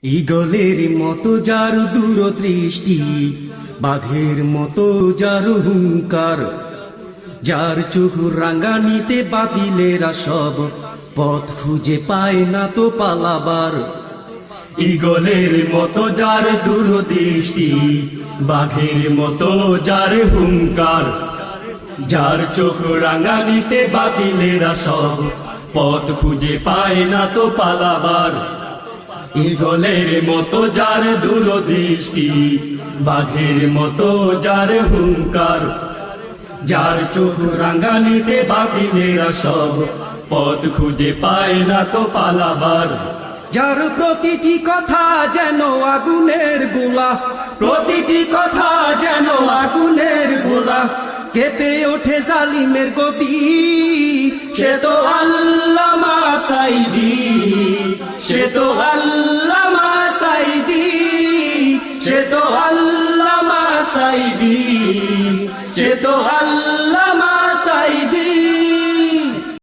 ঈগলের মতো যার দূরদৃষ্টি, বাঘের মতো যার হুঙ্কার, যার চোখ রাঙ্গানিতে বাতিলেরা সব পথ খুঁজে পায় না তো পালাবার। ঈগলের মতো যার দূরদৃষ্টি, বাঘের মতো যার হুঙ্কার, যার চোখ রাঙ্গানিতে বাতিলেরা সব পথ খুঁজে পায় না তো পালাবার। ঈগলের মতো যার দূরদৃষ্টি, বাঘের মতো যার হুঙ্কার, যার চোখ রাঙ্গানিতে বাতিলেরা সব পথ খুঁজে পায় না তো পালাবার। যার প্রতিটি কথা যেন আগুনের গোলা, প্রতিটি কথা যেন আগুনের গোলা, কেঁপে ওঠে জালিমের গদি। সে তো আল্লামা সাঈদী, সে তো আল্লামা